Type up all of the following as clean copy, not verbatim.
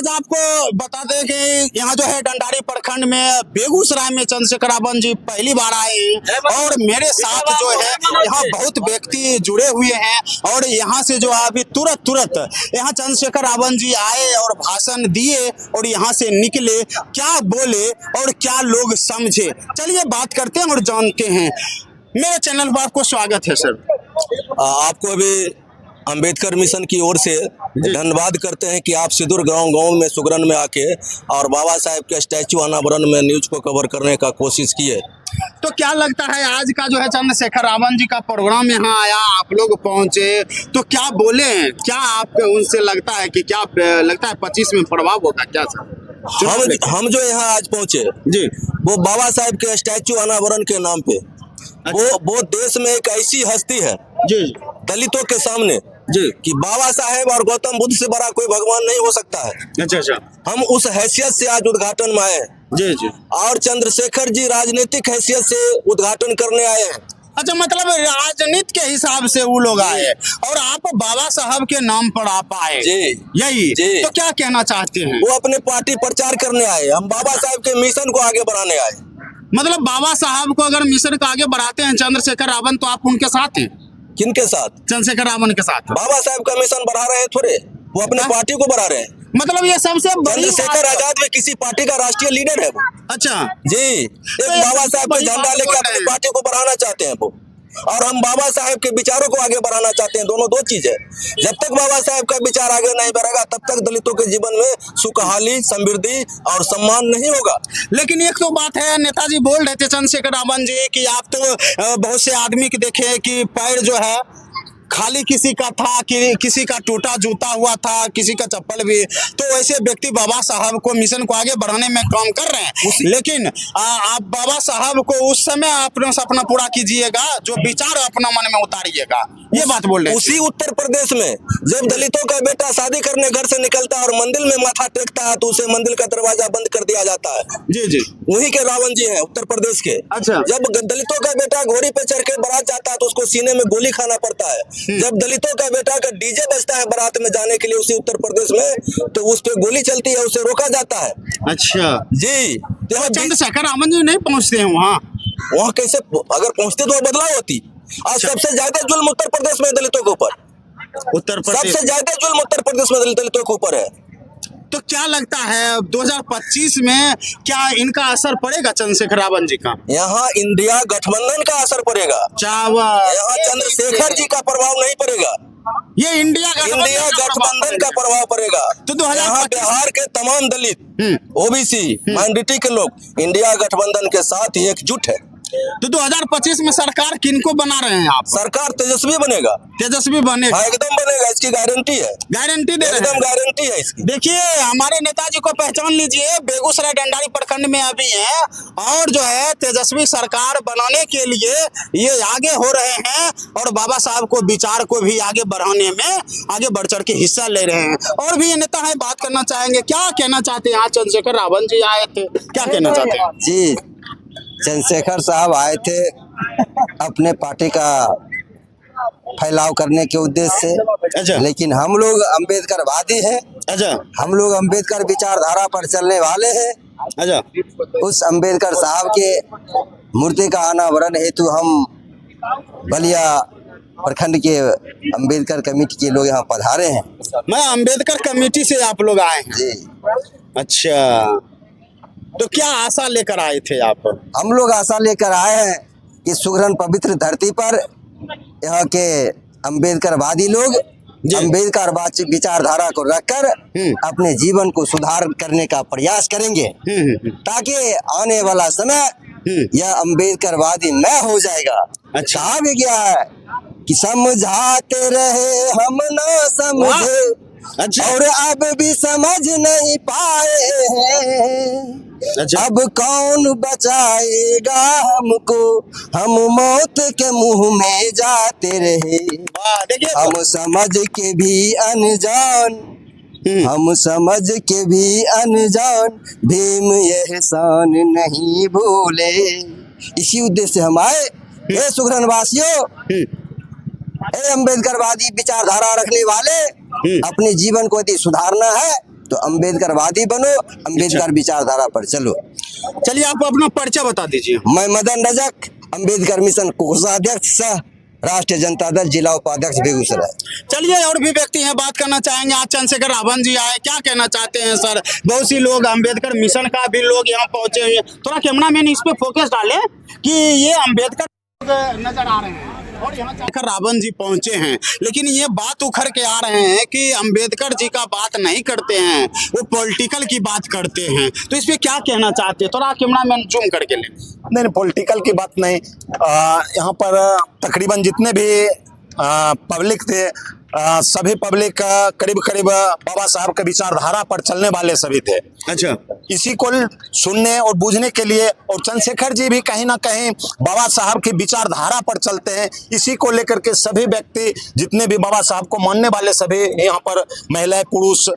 आज आपको बता दें कि यहाँ जो है डंडारी प्रखंड में बेगूसराय में चंद्रशेखर रावण जी पहली बार आए हैं और मेरे साथ जो है यहाँ बहुत व्यक्ति जुड़े हुए हैं और यहाँ से जो है अभी तुरंत यहाँ चंद्रशेखर रावण जी आए और भाषण दिए और यहाँ से निकले, क्या बोले और क्या लोग समझे, चलिए बात करते हैं और जानते हैं। मेरे चैनल पर आपको स्वागत है सर। आपको अभी अंबेडकर मिशन की ओर से धन्यवाद करते हैं कि आप सिदुर गांव में सुगरन में आके और बाबा साहेब के स्टैचू अनावरण में न्यूज को कवर करने का कोशिश किए। तो क्या लगता है आज का जो है चंद्रशेखर रावण जी का प्रोग्राम यहाँ आया, आप लोग पहुंचे तो क्या बोले, क्या आपको उनसे लगता है कि क्या लगता है 25 में प्रभाव होगा क्या सर? हम जो यहाँ आज पहुंचे जी, वो बाबा साहेब के स्टैचू अनावरण के नाम पे। वो देश में एक ऐसी हस्ती है जी दलितों के सामने जी कि बाबा साहेब और गौतम बुद्ध से बड़ा कोई भगवान नहीं हो सकता है। अच्छा, हम उस हैसियत से आज उद्घाटन में आए हैं जी और चंद्रशेखर जी राजनीतिक हैसियत से उद्घाटन करने आए हैं। अच्छा, मतलब राजनीति के हिसाब से वो लोग आए और आप बाबा साहब के नाम पर आप आए जी यही जी। तो क्या कहना चाहते हैं? वो अपने पार्टी प्रचार करने आए, हम बाबा साहब के मिशन को आगे बढ़ाने आए। मतलब बाबा साहब को अगर मिशन को आगे बढ़ाते हैं चंद्रशेखर रावण तो आप उनके साथ हैं? किनके साथ? चंद्रशेखर रावण के साथ। बाबा साहब का मिशन बढ़ा रहे हैं थोड़े, वो अपने पार्टी को बढ़ा रहे हैं। मतलब ये सबसे बड़ी चंद्रशेखर आजाद में किसी पार्टी का राष्ट्रीय लीडर है वो। अच्छा जी, एक बाबा साहब का झंडा लेकर अपनी पार्टी को बढ़ाना चाहते हैं वो, और हम बाबा साहब के विचारों को आगे बढ़ाना चाहते हैं। दोनों दो चीज है। जब तक बाबा साहब का विचार आगे नहीं बढ़ेगा तब तक दलितों के जीवन में सुखहाली, समृद्धि और सम्मान नहीं होगा। लेकिन एक तो बात है, नेताजी बोल रहे थे चंद्रशेखर रावण जी कि आप तो बहुत से आदमी के देखे कि पैर जो है खाली किसी का था कि किसी का टूटा जूता हुआ था, किसी का चप्पल भी, तो वैसे व्यक्ति बाबा साहब को मिशन को आगे बढ़ाने में काम कर रहे हैं। लेकिन आप बाबा साहब को उस समय अपना सपना पूरा कीजिएगा, जो विचार अपना मन में उतारिएगा, ये बात बोल रहे हैं। उसी उत्तर प्रदेश में जब दलितों का बेटा शादी करने घर से निकलता है और मंदिर में माथा टेकता है तो उसे मंदिर का दरवाजा बंद कर दिया जाता है। जी जी, वहीं के रावण जी हैं, उत्तर प्रदेश के। अच्छा, जब दलितों का बेटा घोड़ी पे चढ़ के बारात जाता है तो उसको सीने में गोली खाना पड़ता है। जब दलितों का बेटा का डीजे बजता है बारात में जाने के लिए उसी उत्तर प्रदेश में, तो उस पे गोली चलती है, उसे रोका जाता है। अच्छा जी, तो चंद्रशेखर रावण जी नहीं पहुंचते हैं वहाँ कैसे? अगर पहुंचते तो बदलाव होती। आज सबसे ज्यादा जुल्म उत्तर प्रदेश में दलितों के ऊपर, उत्तर प्रदेश सबसे ज्यादा जुल्म उत्तर प्रदेश में दलितों के ऊपर है। तो क्या लगता है 2025 में क्या इनका असर पड़ेगा चंद्रशेखर रावण जी का? यहाँ इंडिया गठबंधन का असर पड़ेगा, यहाँ चंद्रशेखर जी का प्रभाव नहीं पड़ेगा। ये इंडिया गठबंधन का प्रभाव पड़ेगा। तो यहाँ बिहार के तमाम दलित, ओबीसी, माइनॉरिटी के लोग इंडिया गठबंधन के साथ एकजुट है। तो 2025 में सरकार किनको बना रहे हैं आप? सरकार तेजस्वी बनेगा। तेजस्वी बनेगा? हाँ, एकदम बनेगा, इसकी गारंटी है। गारंटी दे रहे हैं? एकदम गारंटी है इसकी। देखिए, हमारे नेताजी को पहचान लीजिए, बेगूसराय डंडारी प्रखंड में अभी है और जो है तेजस्वी सरकार बनाने के लिए ये आगे हो रहे हैं और बाबा साहब को विचार को भी आगे बढ़ाने में आगे बढ़ चढ़ के हिस्सा ले रहे हैं। और भी ये नेता है, बात करना चाहेंगे, क्या कहना चाहते हैं? आज चंद्रशेखर रावण जी आए थे, क्या कहना चाहते हैं? जी, चंद्रशेखर साहब आए थे अपने पार्टी का फैलाव करने के उद्देश्य से। अच्छा। लेकिन हम लोग अम्बेडकरवादी हैं। अच्छा, हम लोग अम्बेडकर विचारधारा पर चलने वाले हैं। अच्छा, उस अम्बेडकर साहब के मूर्ति का अनावरण हेतु हम बलिया प्रखंड के अम्बेडकर कमेटी के लोग यहाँ पधारे हैं। मैं अम्बेडकर कमेटी से आप लोग आए हैं? जी। अच्छा, तो क्या आशा लेकर आए थे आप? हम लोग आशा लेकर आए हैं कि सुगरन पवित्र धरती पर यहाँ के अम्बेडकरवादी लोग अम्बेडकर विचारधारा को रखकर अपने जीवन को सुधार करने का प्रयास करेंगे, ताकि आने वाला समय यह अम्बेडकरवादी न हो जाएगा। अच्छा, कहा भी गया है कि समझाते रहे हम ना समझे, अच्छा, और अब भी समझ नहीं पाए हैं। अच्छा, अब कौन बचाएगा हमको, हम मौत के मुंह में जाते रहे। देखिए, हम समझ के भी अनजान, हम समझ के भी अनजान, भीम यह एहसान नहीं भूले। इसी उद्देश्य से हम आए। हे सुगरन वासियों, हे अम्बेडकरवादी विचारधारा रखने वाले, अपने जीवन को यदि सुधारना है तो अम्बेडकरवादी बनो, अम्बेडकर विचारधारा पर चलो। चलिए आप अपना परिचय बता दीजिए। मैं मदन रजक, अम्बेडकर मिशन कोषाध्यक्ष सह राष्ट्रीय जनता दल जिला उपाध्यक्ष बेगूसराय। चलिए और भी व्यक्ति हैं, बात करना चाहेंगे। आज चंद्रशेखर रावण जी आए, क्या कहना चाहते हैं सर? बहुत सी लोग अम्बेडकर मिशन का भी लोग यहाँ पहुंचे हुए हैं। थोड़ा कैमरा मैन इस पे फोकस डाले कि ये अम्बेडकर नजर आ रहे हैं और यहाँ चंद्रशेखर रावण जी पहुंचे हैं, लेकिन ये बात उखड़ के आ रहे हैं कि अम्बेडकर जी का बात नहीं करते हैं, वो पॉलिटिकल की बात करते हैं। तो इस पे क्या कहना चाहते हैं? थोड़ा कैमरा मैन जूम करके ले। नहीं, पॉलिटिकल की बात नहीं। यहाँ पर तकरीबन जितने भी पब्लिक थे, सभी पब्लिक करीब करीब बाबा साहब के विचारधारा पर चलने वाले सभी थे। अच्छा, इसी को सुनने और बूझने के लिए, और चंद्रशेखर जी भी कहीं ना कहीं बाबा साहब की विचारधारा पर चलते हैं। इसी को लेकर के सभी व्यक्ति जितने भी बाबा साहब को मानने वाले सभी यहाँ पर महिलाएं पुरुष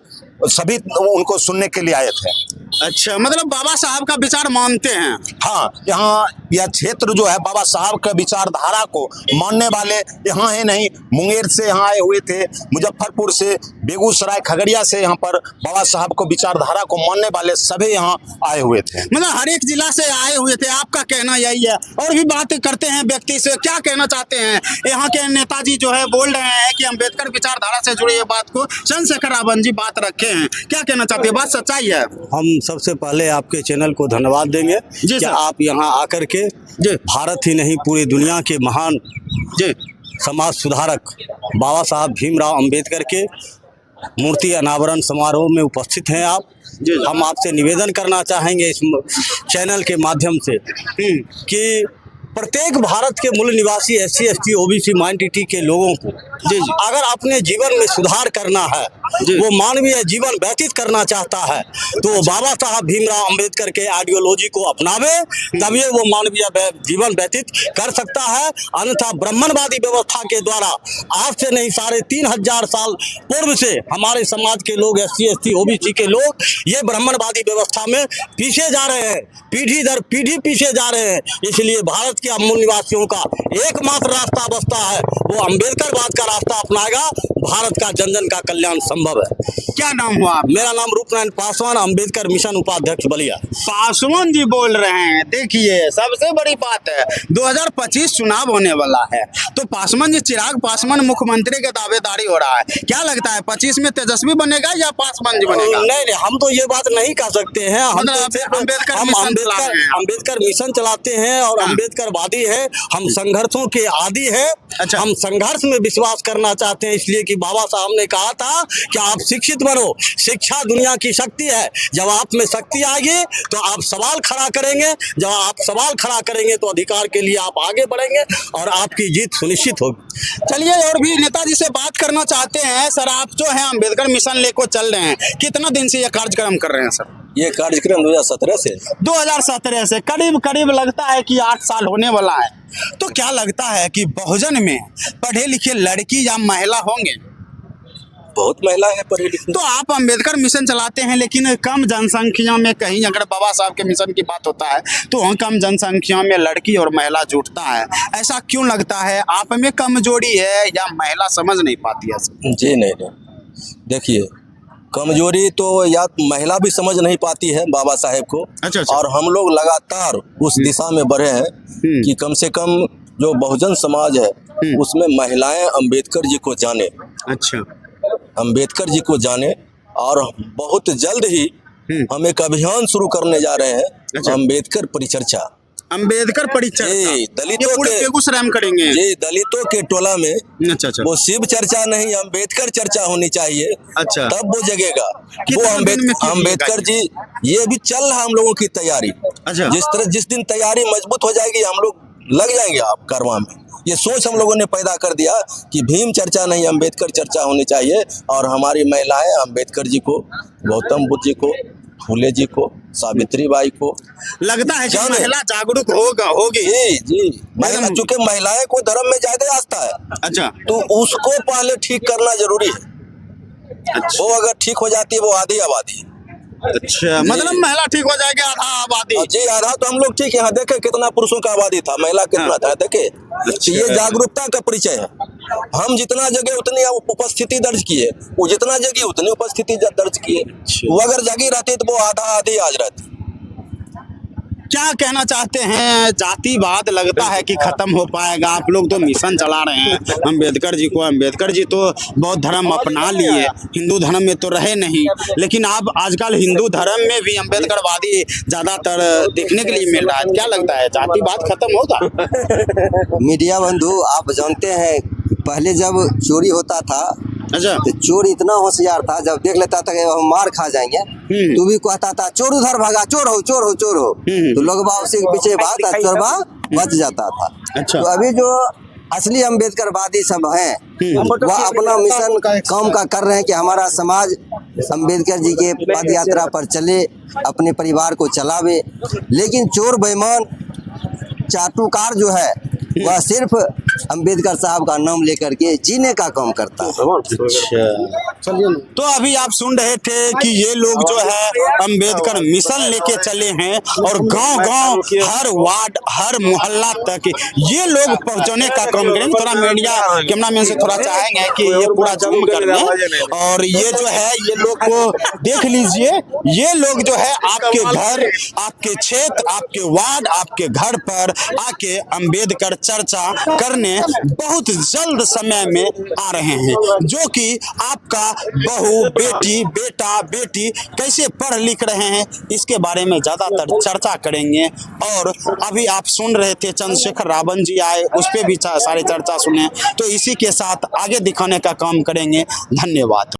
सभी उनको सुनने के लिए आए थे। अच्छा, मतलब बाबा साहब का विचार मानते हैं। हाँ, यहाँ यह क्षेत्र जो है बाबा साहब के विचारधारा को मानने वाले यहाँ है नहीं, मुंगेर से यहाँ आए हुए थे, मुजफ्फरपुर से, बेगूसराय, खगड़िया से यहाँ पर बाबा साहब को विचारधारा को मानने वाले सभी यहाँ आए हुए थे। मतलब हर एक जिला से आए हुए थे, आपका कहना यही है। और भी बात करते हैं व्यक्ति से, क्या कहना चाहते हैं? यहाँ के नेताजी जो है बोल रहे हैं कि अम्बेडकर विचारधारा से जुड़ी ये बात को चंद्रशेखर रावण जी बात रखे हैं, क्या कहना चाहते हैं? बात सच्चाई है? हम सबसे पहले आपके चैनल को धन्यवाद देंगे जी कि सर। आप यहाँ आकर के जी भारत ही नहीं पूरी दुनिया के महान जी समाज सुधारक बाबा साहब भीमराव अंबेडकर के मूर्ति अनावरण समारोह में उपस्थित हैं आप। जी। हम आपसे निवेदन करना चाहेंगे इस चैनल के माध्यम से कि प्रत्येक भारत के मूल निवासी SC ST OBC माइनॉरिटी के लोगों को अगर अपने जीवन में सुधार करना है, वो मानवीय जीवन व्यतीत करना चाहता है, तो बाबा साहब भीमराव अंबेडकर के आइडियोलॉजी को अपनावे, तभी वो मानवीय जीवन व्यतीत कर सकता है। अन्यथा ब्राह्मणवादी व्यवस्था के द्वारा आज से नहीं 3500 साल पूर्व से हमारे समाज के लोग SC ST OBC के लोग ये ब्राह्मणवादी व्यवस्था में पीछे जा रहे हैं, पीढ़ी दर पीढ़ी पीछे जा रहे हैं। इसलिए भारत के मूल निवासियों का एकमात्र रास्ता बचता है, वो अम्बेडकरवाद का रास्ता अपनाएगा। भारत का जन जन का कल्याण संभव है। क्या नाम हुआ आप? मेरा नाम रूपनारायण पासवान, अम्बेडकर मिशन उपाध्यक्ष बलिया। पासवान जी बोल रहे हैं। देखिए, सबसे बड़ी बात है 2025 चुनाव होने वाला है, तो पासवान जी, चिराग पासवान मुख्यमंत्री के दावेदारी हो रहा है। क्या लगता है 25 में तेजस्वी बनेगा या पासवान जी बनेगा? नहीं, हम तो ये बात नहीं कह सकते हैं। हम अम्बेडकर मिशन चलाते हैं और अम्बेडकरवादी है। हम संघर्षों के आदी है। अच्छा। हम संघर्ष में विश्वास करना चाहते हैं, इसलिए कि बाबा साहब ने कहा था कि आप शिक्षित बनो, शिक्षा दुनिया की शक्ति है। जब आप में शक्ति आएगी तो आप सवाल खड़ा करेंगे, जब आप सवाल खड़ा करेंगे तो अधिकार के लिए आप आगे बढ़ेंगे और आपकी जीत सुनिश्चित होगी। चलिए और भी नेताजी से बात करना चाहते हैं। सर, आप जो है अम्बेडकर मिशन लेकर चल रहे हैं, कितना दिन से ये कार्यक्रम कर रहे हैं सर? ये कार्यक्रम 2017 से 2017 से करीब करीब लगता है कि 8 साल होने वाला है। तो क्या लगता है कि बहुजन में पढ़े लिखे लड़की या महिला होंगे? बहुत महिला है पढ़ी लिखी। तो आप अम्बेडकर मिशन चलाते हैं, लेकिन कम जनसंख्या में, कहीं अगर बाबा साहब के मिशन की बात होता है तो वहाँ कम जनसंख्या में लड़की और महिला जुटता है। ऐसा क्यों लगता है? आप में कमजोरी है या महिला समझ नहीं पाती है? जी नहीं, देखिए, कमजोरी तो या महिला भी समझ नहीं पाती है बाबा साहेब को। अच्छा। और हम लोग लगातार उस दिशा में बढ़े हैं कि कम से कम जो बहुजन समाज है उसमें महिलाएं अम्बेडकर जी को जाने। अच्छा। अम्बेडकर जी को जाने, और बहुत जल्द ही हम एक अभियान शुरू करने जा रहे हैं। अच्छा। अम्बेडकर परिचर्चा। अम्बेडकर परिचर्चा जी, दलितों पूरे के बेगूसराय में करेंगे। जी, दलितों के टोला में अच्छा। वो शिव चर्चा नहीं, अम्बेडकर चर्चा होनी चाहिए। अच्छा। तब वो जगेगा। कितने वो दिन में अम्बेडकर जी, ये भी चल रहा हम लोगों की तैयारी। अच्छा। जिस दिन तैयारी मजबूत हो जाएगी, हम लोग लग जाएंगे आप कारवां में। ये सोच हम लोगों ने पैदा कर दिया कि भीम चर्चा नहीं, अम्बेडकर चर्चा होनी चाहिए। और हमारी महिलाएं अम्बेडकर जी को, गौतम बुद्ध जी को, फूले जी को, सावित्री बाई को लगता है कि जाने। महिला जागरूक होगी। जी, महिला, चूंकि महिलाएं को धर्म में ज्यादा आस्था है। अच्छा। तो उसको पहले ठीक करना जरूरी है। अच्छा। वो अगर ठीक हो जाती है, वो आधी आबादी है। अच्छा, मतलब महिला ठीक हो जाएगी, आधा आबादी। जी, आधा तो हम लोग ठीक है। यहाँ देखे कितना पुरुषों का आबादी था, महिला कितना था, देखे। ये जागरूकता का परिचय है। हम जितना जगह उतनी उपस्थिति दर्ज किए, वो जितना जगह उतनी उपस्थिति दर्ज किए। वो अगर जगी रहती तो वो आधा आधी आज रहती। क्या कहना चाहते हैं? जातिवाद लगता है कि खत्म हो पाएगा। आप लोग तो मिशन चला रहे हैं अंबेडकर जी को। अंबेडकर जी तो बौद्ध धर्म अपना लिए, हिंदू धर्म में तो रहे नहीं, लेकिन अब आजकल हिंदू धर्म में भी अंबेडकरवादी ज्यादातर देखने के लिए मिल रहा है। क्या लगता है, जातिवाद खत्म होगा? मीडिया बंधु, आप जानते हैं पहले जब चोरी होता था अच्छा, तो चोर इतना होशियार था, जब देख लेता था कि हम मार खा जाएंगे तो भी कहता था चोर उधर भागा, चोर हो चोर हो चोर हो, तो लोग उसी के पीछे भागता, चोरबा बच जाता था। अच्छा। तो अभी जो असली अंबेडकरवादी सब हैं वह अपना मिशन काम का कर रहे हैं कि हमारा समाज अंबेडकर जी के पद यात्रा पर चले, अपने परिवार को चलावे। लेकिन चोर बेईमान चाटुकार जो है वह सिर्फ अंबेडकर साहब का नाम लेकर के जीने का काम करता है। तो अभी आप सुन रहे थे कि ये लोग जो है अंबेडकर मिशन लेके चले हैं और गांव-गांव, हर वार्ड, हर मोहल्ला तक ये लोग पहुंचाने का काम करेंगे। थोड़ा मीडिया कैमरामैन से थोड़ा चाहेंगे कि ये पूरा जूम कर लें और ये जो है ये लोग को देख लीजिए। ये लोग जो है आपके घर, आपके क्षेत्र, आपके वार्ड, आपके घर पर आके अंबेडकर चर्चा करने बहुत जल्द समय में आ रहे हैं, जो कि आपका बहू, बेटी, बेटा, बेटी कैसे पढ़ लिख रहे हैं इसके बारे में ज्यादातर चर्चा करेंगे। और अभी आप सुन रहे थे चंद्रशेखर रावण जी आए, उस पर भी सारी चर्चा सुने। तो इसी के साथ आगे दिखाने का काम करेंगे। धन्यवाद।